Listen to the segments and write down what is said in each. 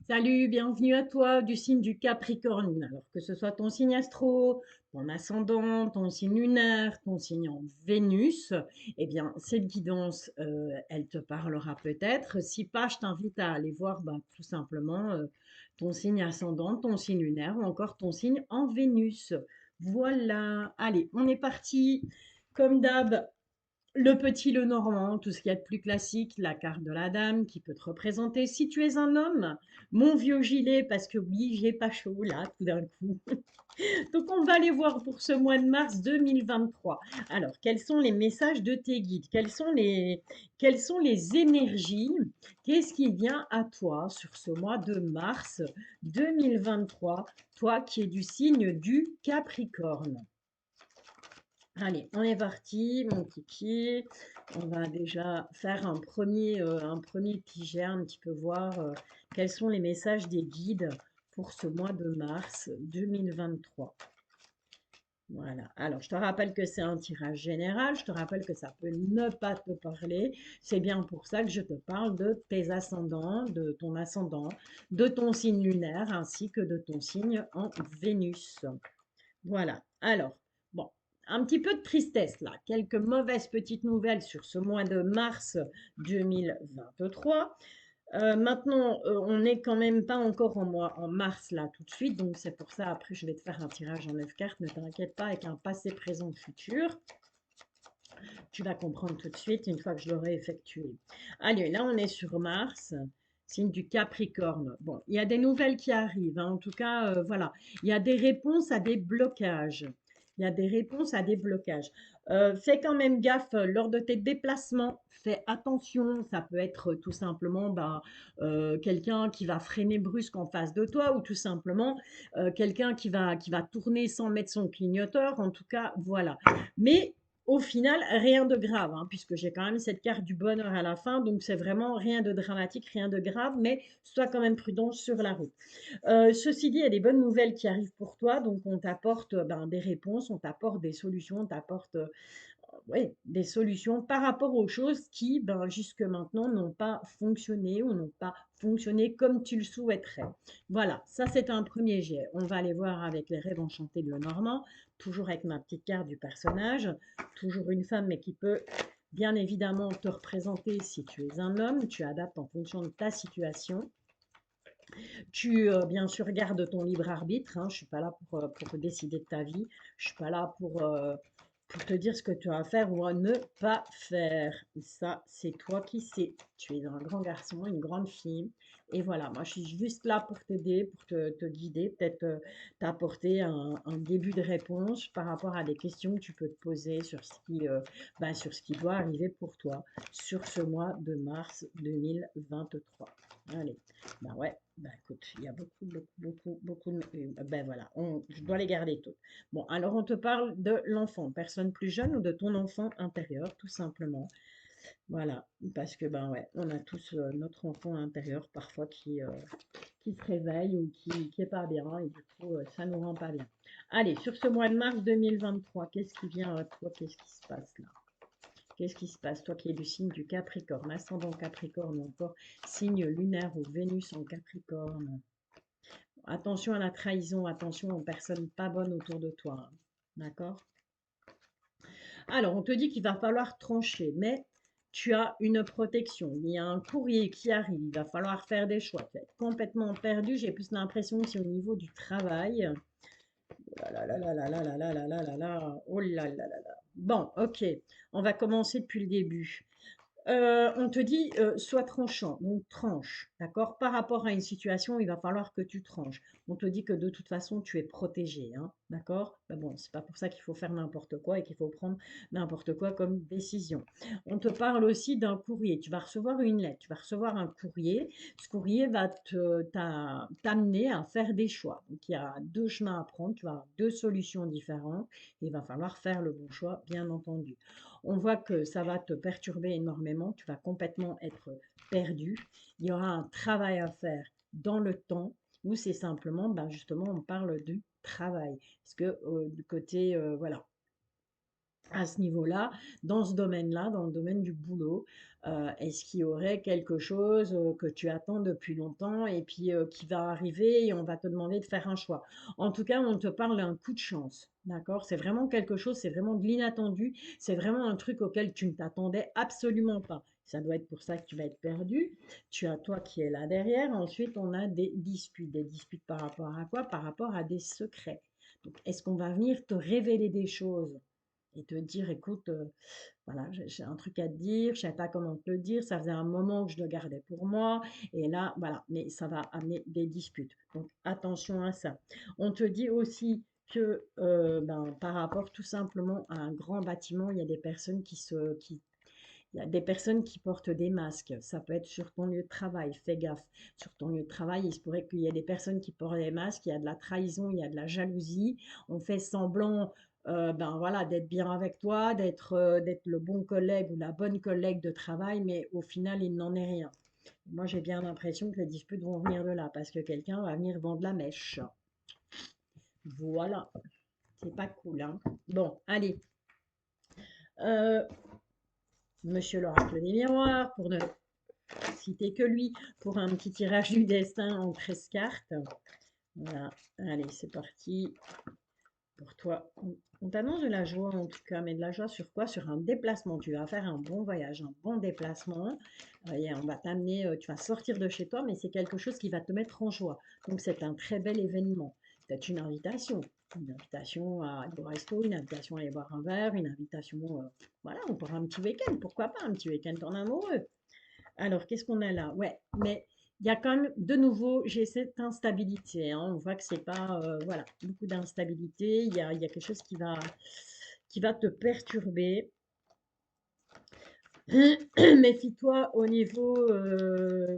Salut, bienvenue à toi du signe du Capricorne. Alors que ce soit ton signe astro, ton ascendant, ton signe lunaire, ton signe en Vénus, eh bien, cette guidance, elle te parlera peut-être. Si pas, je t'invite à aller voir tout simplement ton signe ascendant, ton signe lunaire ou encore ton signe en Vénus. Voilà, allez, on est parti. Comme d'hab, le petit, le normand, tout ce qu'il y a de plus classique, la carte de la dame qui peut te représenter. Si tu es un homme, mon vieux gilet, parce que oui, j'ai pas chaud là, tout d'un coup. Donc, on va aller voir pour ce mois de mars 2023. Alors, quels sont les messages de tes guides? Quelles sont les énergies? Qu'est-ce qui vient à toi sur ce mois de mars 2023, toi qui es du signe du Capricorne? Allez, on est parti, mon kiki. On va déjà faire un premier petit jet, un petit peu voir quels sont les messages des guides pour ce mois de mars 2023. Voilà. Alors, je te rappelle que c'est un tirage général. Je te rappelle que ça peut ne pas te parler. C'est bien pour ça que je te parle de tes ascendant, de ton signe lunaire ainsi que de ton signe en Vénus. Voilà. Alors, bon, un petit peu de tristesse là. Quelques mauvaises petites nouvelles sur ce mois de mars 2023. Maintenant, on n'est quand même pas encore en mars là tout de suite, donc c'est pour ça après je vais te faire un tirage en 9 cartes, ne t'inquiète pas, avec un passé, présent, futur. Tu vas comprendre tout de suite une fois que je l'aurai effectué. Allez, là on est sur Mars, signe du Capricorne. Bon, il y a des nouvelles qui arrivent, hein. En tout cas, voilà. Il y a des réponses à des blocages. Il y a des réponses à des blocages. Fais quand même gaffe lors de tes déplacements. Fais attention, ça peut être tout simplement quelqu'un qui va freiner brusque en face de toi ou tout simplement quelqu'un qui va tourner sans mettre son clignoteur. En tout cas, voilà. Mais au final, rien de grave, hein, puisque j'ai quand même cette carte du bonheur à la fin, donc c'est vraiment rien de dramatique, rien de grave, mais sois quand même prudent sur la route. Ceci dit, il y a des bonnes nouvelles qui arrivent pour toi, donc on t'apporte des réponses, on t'apporte des solutions, on t'apporte ouais, des solutions par rapport aux choses qui, jusque maintenant, n'ont pas fonctionné ou n'ont pas fonctionné comme tu le souhaiterais. Voilà, ça c'est un premier jet. On va aller voir avec les rêves enchantés de Lenormand, toujours avec ma petite carte du personnage, toujours une femme, mais qui peut bien évidemment te représenter si tu es un homme. Tu adaptes en fonction de ta situation. Tu, bien sûr, gardes ton libre arbitre, hein. Je ne suis pas là pour décider de ta vie. Je ne suis pas là pour te dire ce que tu as à faire ou à ne pas faire. Ça, c'est toi qui sais. Tu es un grand garçon, une grande fille. Et voilà, moi, je suis juste là pour t'aider, pour te guider, peut-être t'apporter un début de réponse par rapport à des questions que tu peux te poser sur ce qui doit arriver pour toi sur ce mois de mars 2023. Allez. Ben ouais, ben écoute, il y a beaucoup de... Ben voilà, je dois les garder toutes. Bon, alors on te parle de l'enfant, personne plus jeune ou de ton enfant intérieur, tout simplement. Voilà, parce que ben ouais, on a tous notre enfant intérieur parfois qui se réveille ou qui est pas bien et du coup ça nous rend pas bien. Allez, sur ce mois de mars 2023, qu'est-ce qui vient à toi? Qu'est-ce qui se passe là? Qu'est-ce qui se passe? Toi qui es du signe du Capricorne, ascendant Capricorne ou encore signe lunaire ou Vénus en Capricorne. Attention à la trahison, attention aux personnes pas bonnes autour de toi, hein. D'accord? Alors, on te dit qu'il va falloir trancher, mais tu as une protection. Il y a un courrier qui arrive, il va falloir faire des choix. Tu vas être complètement perdu. J'ai plus l'impression que c'est au niveau du travail. Oh là là là là là là là là là là là. Oh là là là là. Bon, ok. On va commencer depuis le début. On te dit, sois tranchant, donc tranche, d'accord? Par rapport à une situation, il va falloir que tu tranches. On te dit que de toute façon, tu es protégé, hein, d'accord? Mais bon, c'est pas pour ça qu'il faut faire n'importe quoi et qu'il faut prendre n'importe quoi comme décision. On te parle aussi d'un courrier. Tu vas recevoir une lettre, tu vas recevoir un courrier. Ce courrier va t'amener à faire des choix. Donc, il y a deux chemins à prendre, tu vas avoir deux solutions différentes. Il va falloir faire le bon choix, bien entendu. On voit que ça va te perturber énormément, tu vas complètement être perdu. Il y aura un travail à faire dans le temps où c'est simplement, justement, on parle du travail. Parce que du côté, voilà, à ce niveau-là, dans ce domaine-là, dans le domaine du boulot? Est-ce qu'il y aurait quelque chose, que tu attends depuis longtemps et puis, qui va arriver et on va te demander de faire un choix? En tout cas, on te parle d'un coup de chance, d'accord? C'est vraiment quelque chose, c'est vraiment de l'inattendu, c'est vraiment un truc auquel tu ne t'attendais absolument pas. Ça doit être pour ça que tu vas être perdu. Tu as toi qui est là derrière. Ensuite, on a des disputes. Des disputes par rapport à quoi? Par rapport à des secrets. Donc, est-ce qu'on va venir te révéler des choses? Et te dire, écoute, voilà, j'ai un truc à te dire, je ne savais pas comment te le dire, ça faisait un moment que je le gardais pour moi, et là, voilà, mais ça va amener des disputes. Donc, attention à ça. On te dit aussi que ben, par rapport tout simplement à un grand bâtiment, il y a des personnes il y a des personnes qui portent des masques. Ça peut être sur ton lieu de travail, fais gaffe. Sur ton lieu de travail, il se pourrait qu'il y ait des personnes qui portent des masques, il y a de la trahison, il y a de la jalousie. On fait semblant ben voilà, d'être bien avec toi, d'être le bon collègue ou la bonne collègue de travail, mais au final, il n'en est rien. Moi, j'ai bien l'impression que les disputes vont venir de là, parce que quelqu'un va venir vendre la mèche. Voilà, c'est pas cool, hein. Bon, allez. Euh, Monsieur l'oracle des miroirs, pour ne citer que lui, pour un petit tirage du destin en 13 cartes. Voilà, allez, c'est parti pour toi. On t'annonce de la joie en tout cas, mais de la joie sur quoi? Sur un déplacement. Tu vas faire un bon voyage, un bon déplacement. Et on va t'amener, tu vas sortir de chez toi, mais c'est quelque chose qui va te mettre en joie. Donc c'est un très bel événement. Peut-être une invitation à aller au resto, une invitation à aller boire un verre, une invitation, voilà, on pourra un petit week-end, pourquoi pas, un petit week-end en amoureux. Alors, qu'est-ce qu'on a là? Ouais, mais il y a quand même, de nouveau, j'ai cette instabilité, hein. On voit que c'est pas, voilà, beaucoup d'instabilité. Il y a quelque chose qui va te perturber. Méfie-toi au niveau,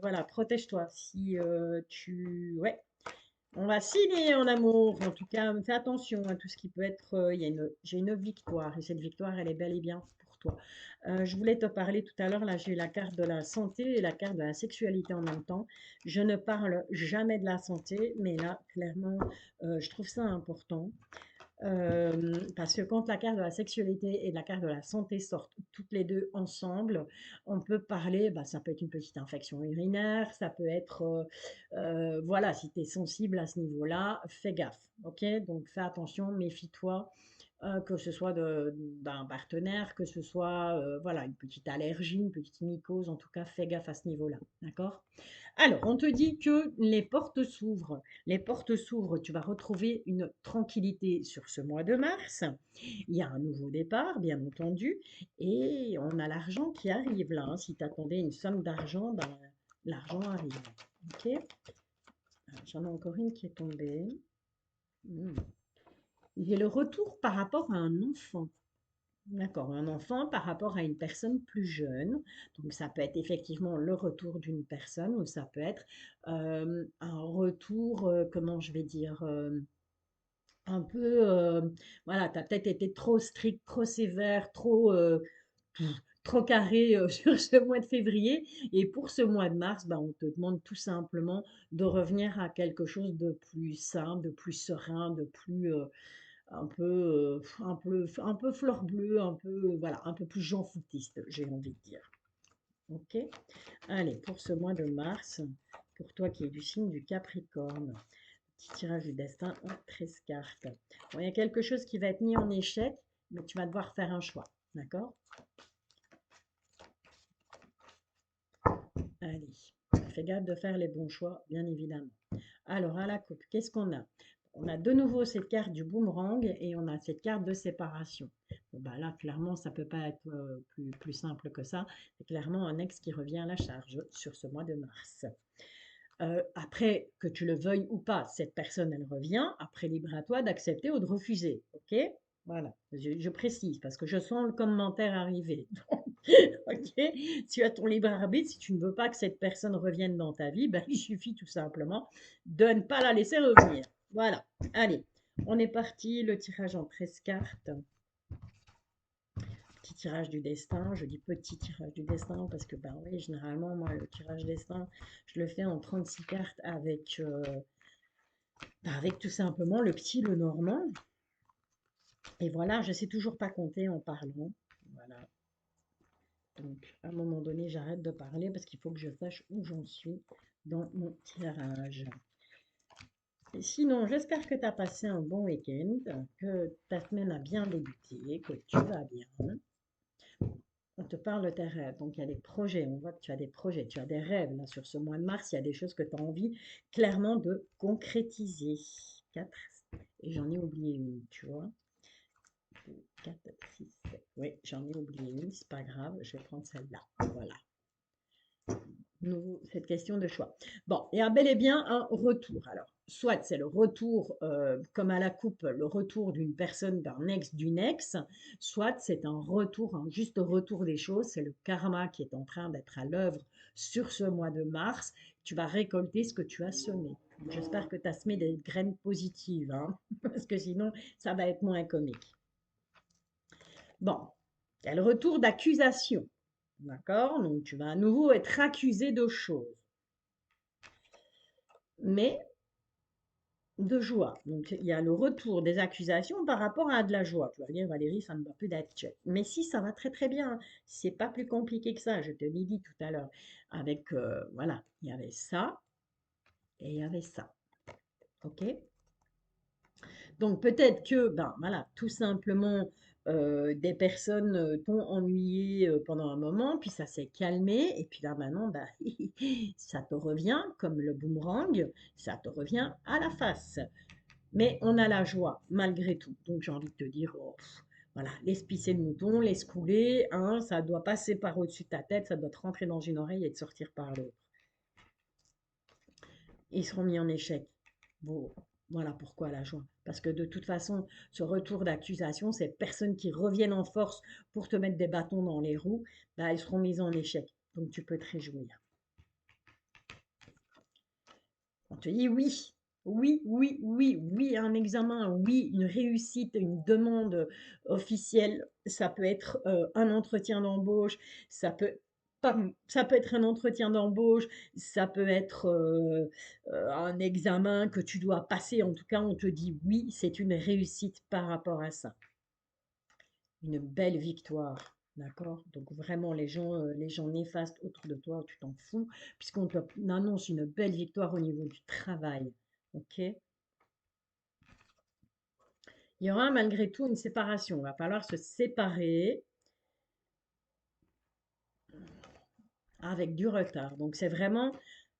voilà, protège-toi. Si ouais, on va signer en amour. En tout cas, fais attention à tout ce qui peut être. J'ai une victoire et cette victoire, elle est bel et bien pour toi. Je voulais te parler tout à l'heure. Là, j'ai eu la carte de la santé et la carte de la sexualité en même temps. Je ne parle jamais de la santé, mais là, clairement, je trouve ça important. Parce que quand la carte de la sexualité et la carte de la santé sortent toutes les deux ensemble, on peut parler, bah, ça peut être une petite infection urinaire, ça peut être, voilà, si tu es sensible à ce niveau-là, fais gaffe, ok? Donc fais attention, méfie-toi, que ce soit d'un partenaire, que ce soit, voilà, une petite allergie, une petite mycose, en tout cas, fais gaffe à ce niveau-là, d'accord? Alors, on te dit que les portes s'ouvrent. Les portes s'ouvrent, tu vas retrouver une tranquillité sur ce mois de mars. Il y a un nouveau départ, bien entendu, et on a l'argent qui arrive là, hein. Si tu attendais une somme d'argent, ben, l'argent arrive. Ok? J'en ai encore une qui est tombée. Hmm. J'ai le retour par rapport à un enfant. D'accord, un enfant par rapport à une personne plus jeune. Donc ça peut être effectivement le retour d'une personne ou ça peut être un retour, comment je vais dire, un peu, voilà, tu as peut-être été trop strict, trop sévère, trop carré sur ce mois de février. Et pour ce mois de mars, bah, on te demande tout simplement de revenir à quelque chose de plus simple, de plus serein, de plus un peu fleur bleue, un peu, voilà, un peu plus Jean Foutiste, j'ai envie de dire. Ok? Allez, pour ce mois de mars, pour toi qui es du signe du Capricorne, petit tirage du destin en 13 cartes. Bon, il y a quelque chose qui va être mis en échec, mais tu vas devoir faire un choix. D'accord? Allez, fais gaffe de faire les bons choix, bien évidemment. Alors, à la coupe, qu'est-ce qu'on a? On a de nouveau cette carte du boomerang et on a cette carte de séparation. Bon, bah là, clairement, ça ne peut pas être plus simple que ça. C'est clairement un ex qui revient à la charge sur ce mois de mars. Après, que tu le veuilles ou pas, cette personne, elle revient. Après, libre à toi d'accepter ou de refuser. OK? Voilà, je précise parce que je sens le commentaire arriver. Ok, tu as ton libre arbitre. Si tu ne veux pas que cette personne revienne dans ta vie, ben, il suffit tout simplement de ne pas la laisser revenir. Voilà, allez, on est parti. Le tirage en 13 cartes. Petit tirage du destin. Je dis petit tirage du destin parce que, ben oui, généralement, moi, le tirage destin, je le fais en 36 cartes avec tout simplement le petit, le normand. Et voilà, je sais toujours pas compter en parlant. Voilà. Donc, à un moment donné, j'arrête de parler parce qu'il faut que je sache où j'en suis dans mon tirage. Et sinon, j'espère que tu as passé un bon week-end, que ta semaine a bien débuté, que tu vas bien. On te parle de tes rêves, donc il y a des projets, on voit que tu as des projets, tu as des rêves. Là, sur ce mois de mars, il y a des choses que tu as envie clairement de concrétiser. 4, et j'en ai oublié une, tu vois. 2, 4, 6, 7. Oui, j'en ai oublié une, c'est pas grave, je vais prendre celle-là. Voilà. Cette question de choix. Bon, il y a bel et bien un retour. Alors, soit c'est le retour, comme à la coupe, le retour d'une personne, d'un ex, d'une ex, soit c'est un retour, un juste retour des choses. C'est le karma qui est en train d'être à l'œuvre sur ce mois de mars. Tu vas récolter ce que tu as semé. J'espère que tu as semé des graines positives, hein, parce que sinon, ça va être moins comique. Bon, il y a le retour d'accusation. D'accord? Donc, tu vas à nouveau être accusé de choses. Mais de joie. Donc, il y a le retour des accusations par rapport à de la joie. Tu vas dire, Valérie, ça ne va plus d'être check. Mais si, ça va très très bien. C'est pas plus compliqué que ça, je te l'ai dit tout à l'heure. Avec, voilà, il y avait ça et il y avait ça. OK? Donc, peut-être que, ben voilà, tout simplement, des personnes t'ont ennuyé pendant un moment, puis ça s'est calmé, et puis là maintenant, bah, ça te revient comme le boomerang, ça te revient à la face. Mais on a la joie, malgré tout. Donc j'ai envie de te dire, oh, voilà, laisse pisser le mouton, laisse couler, hein, ça doit passer par au-dessus de ta tête, ça doit te rentrer dans une oreille et te sortir par l'autre. Ils seront mis en échec. Bon, voilà pourquoi la joie. Parce que de toute façon, ce retour d'accusation, ces personnes qui reviennent en force pour te mettre des bâtons dans les roues, bah, elles seront mises en échec. Donc tu peux te réjouir. On te dit oui, oui, oui, oui, oui, un examen, oui, une réussite, une demande officielle. Ça peut être un entretien d'embauche, ça peut, ça peut être un entretien d'embauche, ça peut être un examen que tu dois passer. En tout cas, on te dit oui, c'est une réussite par rapport à ça. Une belle victoire. D'accord? Donc vraiment, les gens néfastes autour de toi, tu t'en fous, puisqu'on t'annonce une belle victoire au niveau du travail. OK? Il y aura malgré tout une séparation. Il va falloir se séparer avec du retard. Donc c'est vraiment,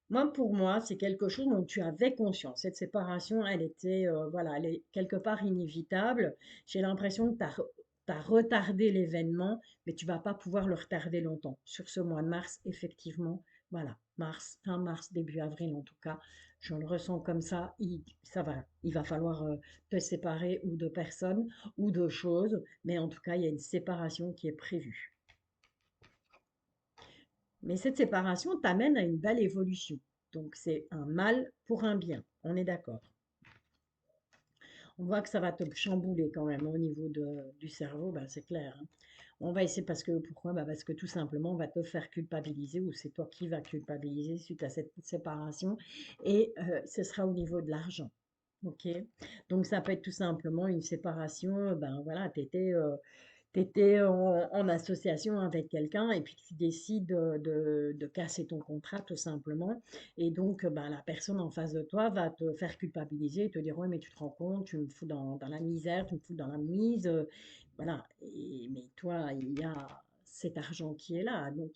moi pour moi, c'est quelque chose dont tu avais conscience. Cette séparation, elle était, voilà, elle est quelque part inévitable. J'ai l'impression que tu as retardé l'événement, mais tu vas pas pouvoir le retarder longtemps. Sur ce mois de mars, effectivement, voilà, mars, fin mars, début avril en tout cas, je le ressens comme ça. Ça va, il va falloir te séparer ou de personnes ou de choses, mais en tout cas, il y a une séparation qui est prévue. Mais cette séparation t'amène à une belle évolution. Donc c'est un mal pour un bien. On est d'accord. On voit que ça va te chambouler quand même au niveau du cerveau, ben, c'est clair, hein. On va essayer parce que pourquoi? Bah, parce que tout simplement, on va te faire culpabiliser ou c'est toi qui vas culpabiliser suite à cette séparation et ce sera au niveau de l'argent. OK? Donc ça peut être tout simplement une séparation, ben voilà, tu étais, tu étais en association avec quelqu'un et puis tu décides de casser ton contrat tout simplement. Et donc, ben, la personne en face de toi va te faire culpabiliser et te dire, ouais, mais tu te rends compte, tu me fous dans la misère, tu me fous dans la mise. Voilà. Mais toi, il y a cet argent qui est là. Donc,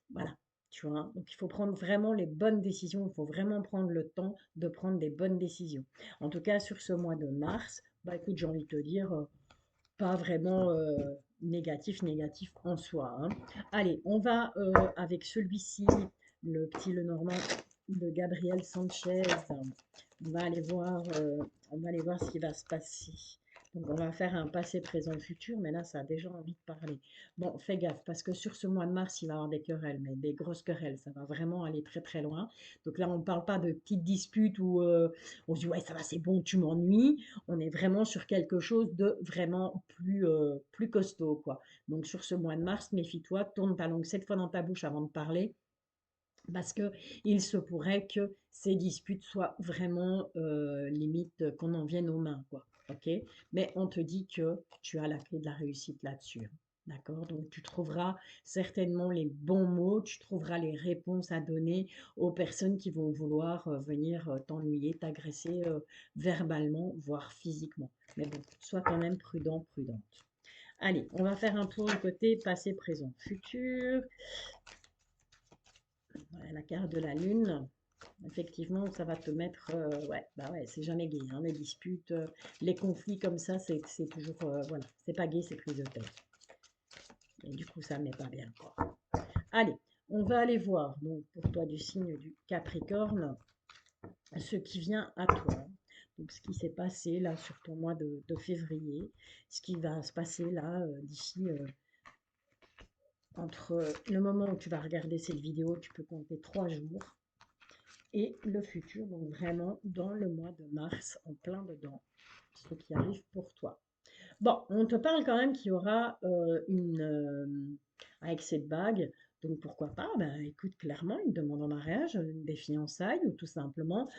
voilà. Tu vois, donc il faut prendre vraiment les bonnes décisions, il faut vraiment prendre le temps de prendre des bonnes décisions. En tout cas, sur ce mois de mars, bah écoute, j'ai envie de te dire, pas vraiment négatif, négatif en soi, hein. Allez, on va avec celui-ci, le petit Lenormand de Gabriel Sanchez. On va aller voir, on va aller voir ce qui va se passer. Donc on va faire un passé, présent, futur, mais là ça a déjà envie de parler. Bon, fais gaffe, parce que sur ce mois de mars, il va y avoir des querelles, mais des grosses querelles, ça va vraiment aller très très loin. Donc là, on ne parle pas de petites disputes où on se dit, ouais, ça va, c'est bon, tu m'ennuies. On est vraiment sur quelque chose de vraiment plus costaud, quoi. Donc sur ce mois de mars, méfie-toi, tourne ta langue 7 fois dans ta bouche avant de parler, parce que il se pourrait que ces disputes soient vraiment limite qu'on en vienne aux mains, quoi. ok? Mais on te dit que tu as la clé de la réussite là-dessus, hein, d'accord? Donc tu trouveras certainement les bons mots, tu trouveras les réponses à donner aux personnes qui vont vouloir venir t'ennuyer, t'agresser verbalement, voire physiquement. Mais bon, sois quand même prudent, prudente. Allez, on va faire un tour du côté passé, présent, futur. Voilà, la carte de la lune. Effectivement, ça va te mettre, ouais, bah ouais, c'est jamais gai, hein, les disputes, les conflits comme ça, c'est toujours, voilà, c'est pas gai, c'est prise de tête. Et du coup, ça met pas bien, quoi. Allez, on va aller voir, donc, pour toi du signe du Capricorne, ce qui vient à toi. Donc, ce qui s'est passé là sur ton mois de février, ce qui va se passer là d'ici entre le moment où tu vas regarder cette vidéo, tu peux compter 3 jours, et le futur, donc vraiment dans le mois de mars, en plein dedans, ce qui arrive pour toi. Bon, on te parle quand même qu'il y aura avec cette bague, donc pourquoi pas, ben écoute, clairement, une demande en mariage, des fiançailles, ou tout simplement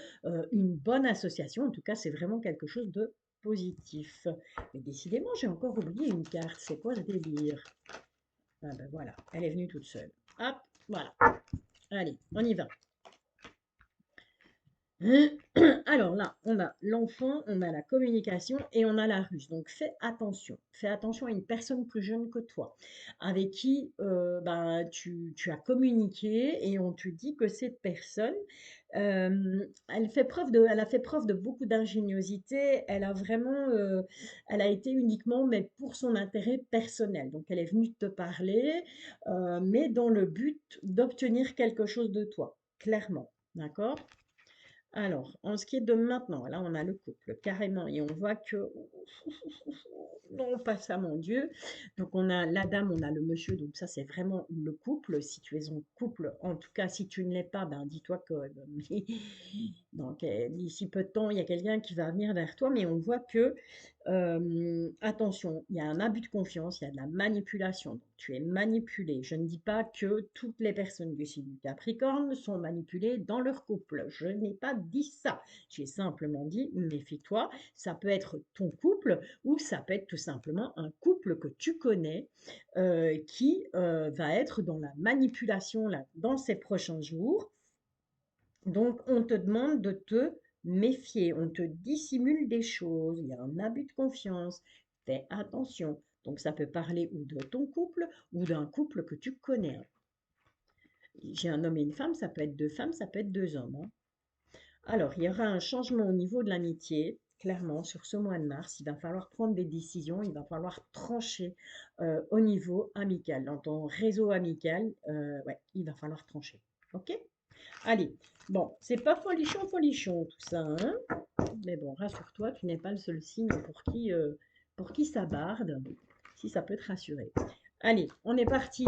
une bonne association. En tout cas, c'est vraiment quelque chose de positif. Mais décidément, j'ai encore oublié une carte. C'est quoi ce délire? Ah ben voilà, elle est venue toute seule. Hop, voilà. Allez, on y va. Alors là, on a l'enfant, on a la communication et on a la ruse. Donc fais attention. Fais attention à une personne plus jeune que toi, avec qui ben, tu as communiqué et on te dit que cette personne, elle a fait preuve de beaucoup d'ingéniosité. Elle a vraiment, elle a été uniquement, mais pour son intérêt personnel. Donc elle est venue te parler, mais dans le but d'obtenir quelque chose de toi, clairement. D'accord? Alors, en ce qui est de maintenant, là, on a le couple, carrément, et on voit que, non, pas ça, mon Dieu. Donc, on a la dame, on a le monsieur, donc ça, c'est vraiment le couple. Si tu es en couple, en tout cas, si tu ne l'es pas, ben, dis-toi que, donc, d'ici peu de temps, il y a quelqu'un qui va venir vers toi, mais on voit que, attention, il y a un abus de confiance, il y a de la manipulation. Donc, tu es manipulé. Je ne dis pas que toutes les personnes du signe du Capricorne sont manipulées dans leur couple. Je n'ai pas dit ça. J'ai simplement dit, méfie-toi, ça peut être ton couple ou ça peut être tout simplement un couple que tu connais qui va être dans la manipulation là, dans ces prochains jours. Donc, on te demande de te méfier, on te dissimule des choses, il y a un abus de confiance, fais attention. Donc, ça peut parler ou de ton couple ou d'un couple que tu connais. J'ai un homme et une femme, ça peut être deux femmes, ça peut être deux hommes, hein. Alors, il y aura un changement au niveau de l'amitié, clairement, sur ce mois de mars. Il va falloir prendre des décisions, il va falloir trancher au niveau amical. Dans ton réseau amical, ouais, il va falloir trancher. OK? Allez, bon, c'est pas folichon, folichon tout ça, hein? Mais bon, rassure-toi, tu n'es pas le seul signe pour qui ça barde, si ça peut te rassurer. Allez, on est parti.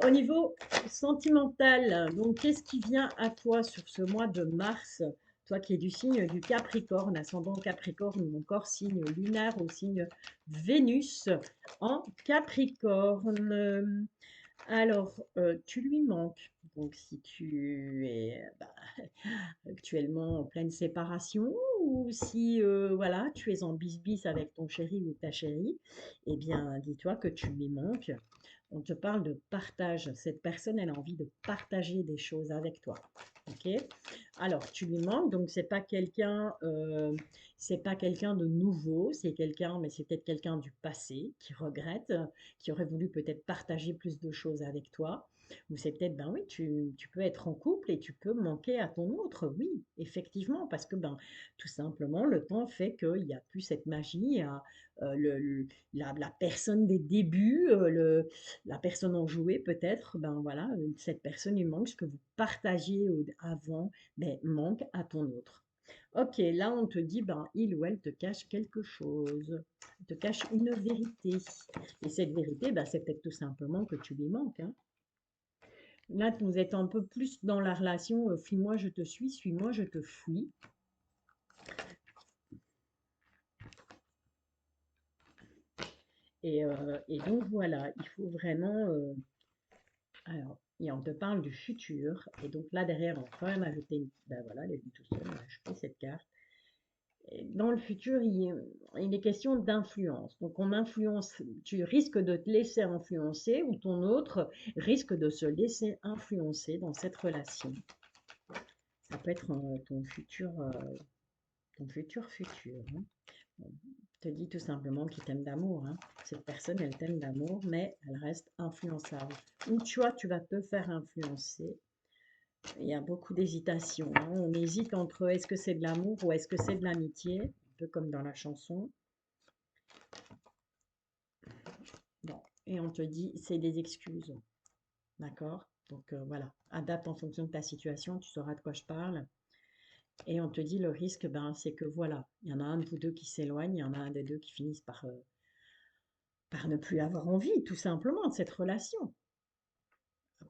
Au niveau sentimental, donc qu'est-ce qui vient à toi sur ce mois de mars? Toi qui es du signe du Capricorne, ascendant Capricorne ou encore signe lunaire au signe Vénus en Capricorne. Alors, tu lui manques. Donc, si tu es bah, actuellement en pleine séparation ou si voilà, tu es en bis-bis avec ton chéri ou ta chérie, eh bien, dis-toi que tu lui manques. On te parle de partage. Cette personne, elle a envie de partager des choses avec toi. Ok? Alors, tu lui manques, donc c'est pas quelqu'un de nouveau, c'est quelqu'un, mais c'est peut-être quelqu'un du passé qui regrette, qui aurait voulu peut-être partager plus de choses avec toi. Ou c'est peut-être, ben oui, tu peux être en couple et tu peux manquer à ton autre, oui, effectivement, parce que ben tout simplement, le temps fait qu'il n'y a plus cette magie, la personne des débuts, la personne enjouée peut-être, ben voilà, cette personne lui manque, ce que vous partagiez avant, ben, manque à ton autre. Ok, là on te dit, ben, il ou elle te cache quelque chose, te cache une vérité. Et cette vérité, ben, c'est peut-être tout simplement que tu lui manques, hein. Là, vous êtes un peu plus dans la relation fuis-moi, je te suis-moi, je te fuis. Et donc voilà, il faut vraiment. Alors, et on te parle du futur. Et donc là, derrière, on va quand même ajouter une. Ben voilà, elle est venue tout seul, on a ajouté cette carte. dans le futur, il est question d'influence. Donc, on influence, tu risques de te laisser influencer ou ton autre risque de se laisser influencer dans cette relation. Ça peut être ton futur, hein. Bon, te dis tout simplement qu'il t'aime d'amour, hein. Cette personne, elle t'aime d'amour, mais elle reste influençable. Ou tu vas te faire influencer. Il y a beaucoup d'hésitation, hein. On hésite entre est-ce que c'est de l'amour ou est-ce que c'est de l'amitié, un peu comme dans la chanson. Bon, et on te dit c'est des excuses, d'accord? Donc voilà, adapte en fonction de ta situation, tu sauras de quoi je parle. Et on te dit le risque, ben, c'est que voilà, il y en a un de vous deux qui s'éloigne, il y en a un des deux qui finissent par ne plus avoir envie, tout simplement, de cette relation,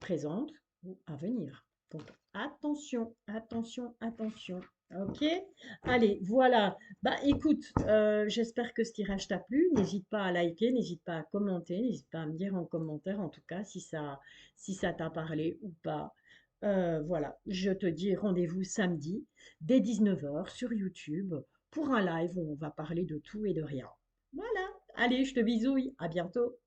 présente ou à venir. Donc attention, attention, attention. Ok? Allez, voilà. Bah écoute, j'espère que ce tirage t'a plu. N'hésite pas à liker, n'hésite pas à commenter, n'hésite pas à me dire en commentaire en tout cas si ça t'a parlé ou pas. Voilà, je te dis rendez-vous samedi dès 19 h sur YouTube pour un live où on va parler de tout et de rien. Voilà, allez, je te bisouille, à bientôt.